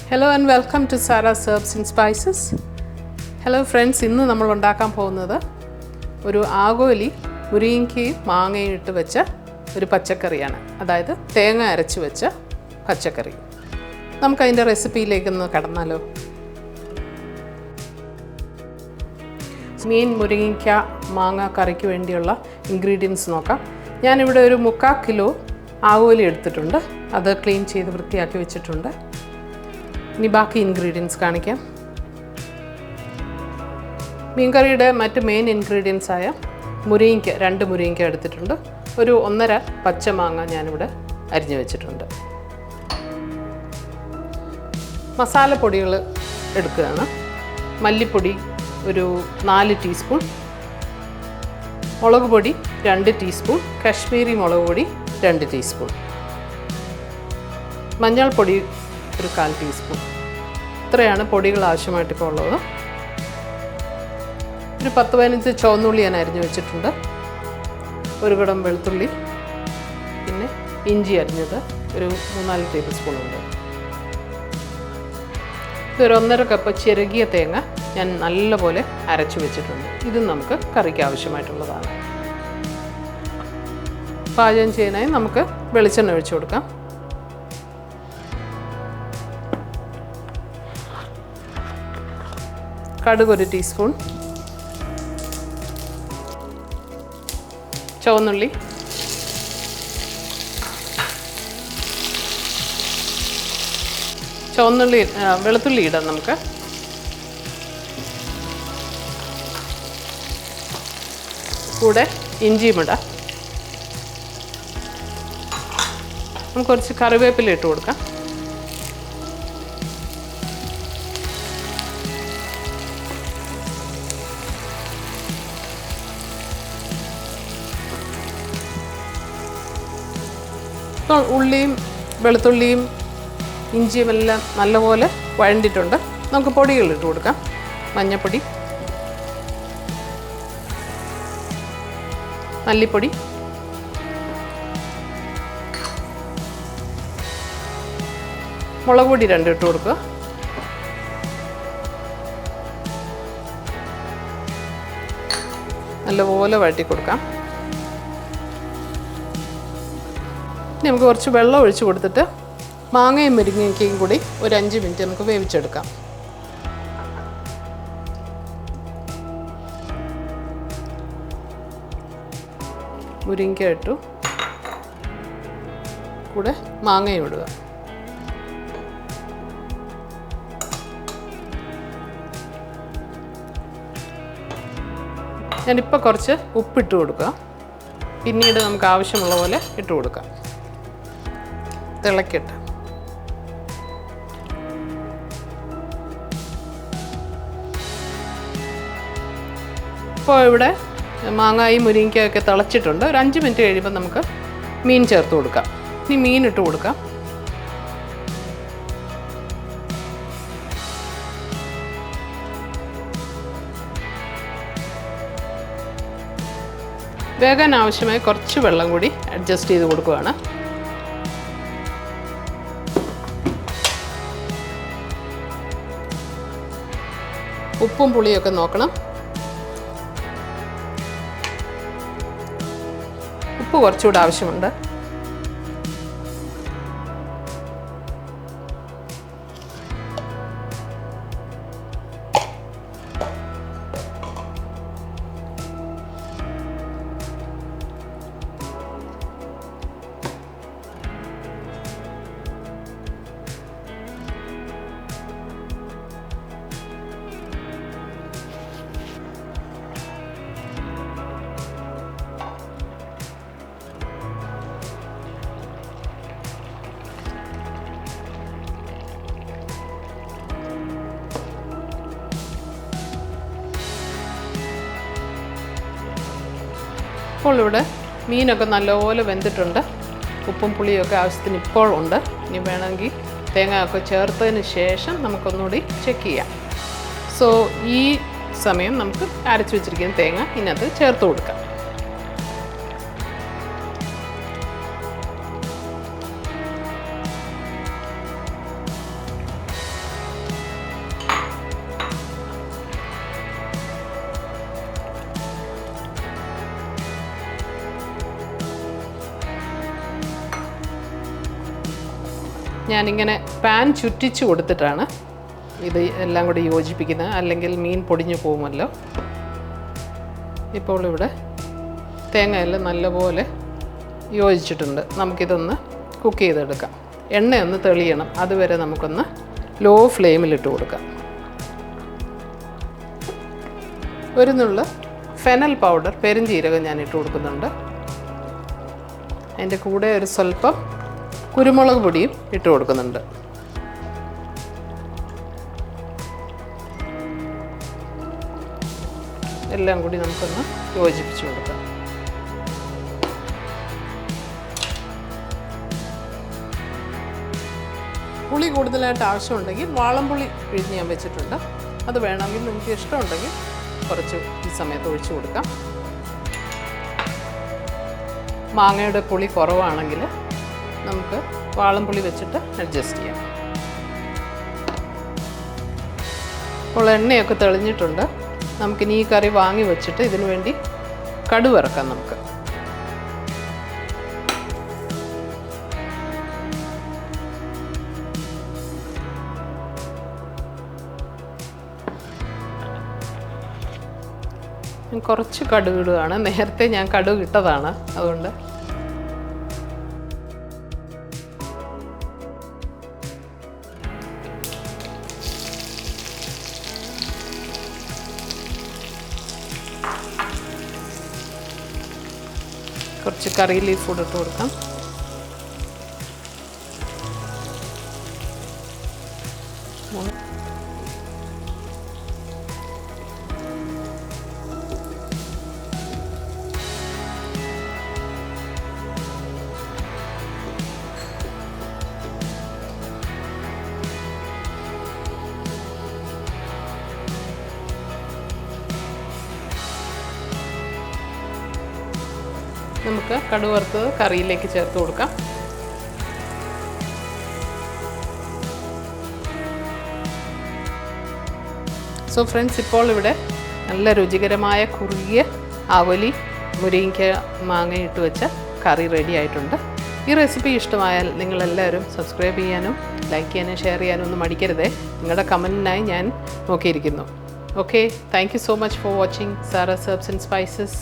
Hello and welcome to Sarah's Herbs and Spices. Hello friends, ഇന്ന് നമ്മൾ ഉണ്ടാക്കാൻ പോകുന്നത് ഒരു ആഗോലി മുരിങ്ങയും മാങ്ങയും ഇട്ട് വെച്ച ഒരു പച്ചക്കറിയാണ്. അതായത് തേങ്ങ അരച്ച് വെച്ച പച്ചക്കറി. നമുക്ക് അതിൻ്റെ റെസിപ്പിയിലേക്ക് ഒന്ന് കടന്നാലോ. മീൻ മുരിങ്ങയ്ക്ക മാങ്ങ കറിക്ക് വേണ്ടിയുള്ള ഇൻഗ്രീഡിയൻസ് നോക്കാം. ഞാനിവിടെ ഒരു 3/4 കിലോ ആഗോലി എടുത്തിട്ടുണ്ട്. അത് ക്ലീൻ ചെയ്ത് വൃത്തിയാക്കി വെച്ചിട്ടുണ്ട്. ഇനി ബാക്കി ഇൻഗ്രീഡിയൻസ് കാണിക്കാം. മീൻകറിയുടെ മറ്റ് മെയിൻ ഇൻഗ്രീഡിയൻസ് ആയ മുരിങ്ങയ്ക്ക 2 മുരിങ്ങയ്ക്ക എടുത്തിട്ടുണ്ട്. ഒരു 1.5 പച്ചമാങ്ങ ഞാനിവിടെ അരിഞ്ഞു വെച്ചിട്ടുണ്ട്. മസാലപ്പൊടികൾ എടുക്കുകയാണ്. മല്ലിപ്പൊടി ഒരു 4 ടീസ്പൂൺ, മുളക് പൊടി 2 ടീസ്പൂൺ, കാശ്മീരി മുളക് പൊടി 2 ടീസ്പൂൺ, മഞ്ഞൾപ്പൊടി ഒരു 1/4 ടീസ്പൂൺ. ഇത്രയാണ് പൊടികൾ ആവശ്യമായിട്ടിപ്പോൾ ഉള്ളത്. ഒരു 10-15 ചുവന്നുള്ളി ഞാൻ അരിഞ്ഞു വെച്ചിട്ടുണ്ട്. ഒരു കുടം വെളുത്തുള്ളി, പിന്നെ ഇഞ്ചി അരിഞ്ഞത് ഒരു 3-4 ടേബിൾ സ്പൂൺ ഉണ്ട്. ഇതൊരു 1.5 കപ്പ് ചിരകിയ തേങ്ങ ഞാൻ നല്ലപോലെ അരച്ചു വെച്ചിട്ടുണ്ട്. ഇത് നമുക്ക് കറിക്ക് ആവശ്യമായിട്ടുള്ളതാണ്. പാചകം ചെയ്യാനായി നമുക്ക് വെളിച്ചെണ്ണ ഒഴിച്ചു കൊടുക്കാം. കടുക് 1 ടീസ്പൂൺ, ചുവന്നുള്ളി, വെളുത്തുള്ളി ഇടാം നമുക്ക്. കൂടെ ഇഞ്ചിയും ഇടാം. നമുക്ക് കുറച്ച് കറിവേപ്പില ഇട്ട് കൊടുക്കാം. ഇപ്പോൾ ഉള്ളിയും വെളുത്തുള്ളിയും ഇഞ്ചിയും എല്ലാം നല്ലപോലെ വഴണ്ടിട്ടുണ്ട്. നമുക്ക് പൊടികൾ ഇട്ട് കൊടുക്കാം. മഞ്ഞൾപ്പൊടി, മല്ലിപ്പൊടി, മുളക് പൊടി 2 ഇട്ട് കൊടുക്കുക. നല്ലപോലെ വഴറ്റി കൊടുക്കാം. ഇനി നമുക്ക് കുറച്ച് വെള്ളം ഒഴിച്ച് കൊടുത്തിട്ട് മാങ്ങയും മുരിങ്ങയ്ക്കയും കൂടി ഒരു 5 മിനിറ്റ് നമുക്ക് വേവിച്ചെടുക്കാം. മുരിങ്ങയ്ക്ക ഇട്ടു, കൂടെ മാങ്ങയും ഇടുക. ഞാനിപ്പോൾ കുറച്ച് ഉപ്പിട്ട് കൊടുക്കുക. പിന്നീട് നമുക്ക് ആവശ്യമുള്ള പോലെ ഇട്ട് കൊടുക്കാം. തിളക്കട്ടെ. ഇപ്പോൾ ഇവിടെ മാങ്ങായും മുരിങ്ങയ്ക്കയൊക്കെ തിളച്ചിട്ടുണ്ട്. ഒരു 5 മിനിറ്റ് കഴിയുമ്പോൾ നമുക്ക് മീൻ ചേർത്ത് കൊടുക്കാം. ഇനി മീൻ ഇട്ട് കൊടുക്കാം. വേകാൻ ആവശ്യമായി കുറച്ച് വെള്ളം കൂടി അഡ്ജസ്റ്റ് ചെയ്ത് കൊടുക്കുകയാണ്. ഉപ്പും പുളിയൊക്കെ നോക്കണം. ഉപ്പ് കുറച്ചുകൂടെ ആവശ്യമുണ്ട്. ഇപ്പോൾ ഇവിടെ മീനൊക്കെ നല്ലപോലെ വെന്തിട്ടുണ്ട്. ഉപ്പും പുളിയൊക്കെ ആവശ്യത്തിന് ഇപ്പോൾ ഉണ്ട്. ഇനി വേണമെങ്കിൽ തേങ്ങയൊക്കെ ചേർത്തതിന് ശേഷം നമുക്കൊന്നുകൂടി ചെക്ക് ചെയ്യാം. സോ ഈ സമയം നമുക്ക് അരച്ച് വെച്ചിരിക്കുന്ന തേങ്ങ ഇതിനകത്ത് ചേർത്ത് കൊടുക്കാം. ഞാനിങ്ങനെ പാൻ ചുറ്റിച്ച് കൊടുത്തിട്ടാണ് ഇത് എല്ലാം കൂടി യോജിപ്പിക്കുന്നത്, അല്ലെങ്കിൽ മീൻ പൊടിഞ്ഞു പോകുമല്ലോ. ഇപ്പോൾ ഇവിടെ തേങ്ങയെല്ലാം നല്ലപോലെ യോജിച്ചിട്ടുണ്ട്. നമുക്കിതൊന്ന് കുക്ക് ചെയ്തെടുക്കാം. എണ്ണയൊന്ന് തെളിയണം, അതുവരെ നമുക്കൊന്ന് ലോ ഫ്ലെയിമിലിട്ട് കൊടുക്കാം. ഒരു നുള്ള ഫെനൽ പൗഡർ, പെരുംജീരകം ഞാൻ ഇട്ട് കൊടുക്കുന്നുണ്ട്. അതിൻ്റെ കൂടെ ഒരു സ്വല്പം കുരുമുളക് പൊടിയും ഇട്ട് കൊടുക്കുന്നുണ്ട്. എല്ലാം കൂടി നമുക്കൊന്ന് യോജിപ്പിച്ച് കൊടുക്കാം. പുളി കൂടുതലായിട്ട് ആവശ്യമുണ്ടെങ്കിൽ വാളംപുളി പിഴിഞ്ഞ് ഞാൻ വെച്ചിട്ടുണ്ട്. അത് വേണമെങ്കിൽ നിങ്ങൾക്ക് ഇഷ്ടമുണ്ടെങ്കിൽ കുറച്ച് ഈ സമയത്ത് ഒഴിച്ചു കൊടുക്കാം. മാങ്ങയുടെ പുളി കുറവാണെങ്കിൽ നമുക്ക് വാളംപുളി വെച്ചിട്ട് അഡ്ജസ്റ്റ് ചെയ്യാം. ഇപ്പോൾ എണ്ണയൊക്കെ തെളിഞ്ഞിട്ടുണ്ട്. നമുക്കിനി ഈ കറി വാങ്ങി വെച്ചിട്ട് ഇതിനു വേണ്ടി കടുക് വറക്കാം. നമുക്ക് കുറച്ച് കടുക് ഇടുകയാണ്. നേരത്തെ ഞാൻ കടുക് ഇട്ടതാണ്, അതുകൊണ്ട് കുറച്ച് കറി ലീഫ് കൂടെ ഇട്ട് കൊടുക്കാം. നമുക്ക് കടുക് വറുത്തത് കറിയിലേക്ക് ചേർത്ത് കൊടുക്കാം. സോ ഫ്രണ്ട്സ്, ഇപ്പോൾ ഇവിടെ നല്ല രുചികരമായ കുറുകിയ ആവോലി മുരിങ്ങയ്ക്ക മാങ്ങ ഇട്ട് വെച്ച കറി റെഡി ആയിട്ടുണ്ട്. ഈ റെസിപ്പി ഇഷ്ടമായാൽ നിങ്ങളെല്ലാവരും സബ്സ്ക്രൈബ് ചെയ്യാനും ലൈക്ക് ചെയ്യാനും ഷെയർ ചെയ്യാനും ഒന്നും മടിക്കരുതേ. നിങ്ങളുടെ കമൻറ്റിനായി ഞാൻ നോക്കിയിരിക്കുന്നു. Okay, thank you so much for watching Sara's Herbs and spices.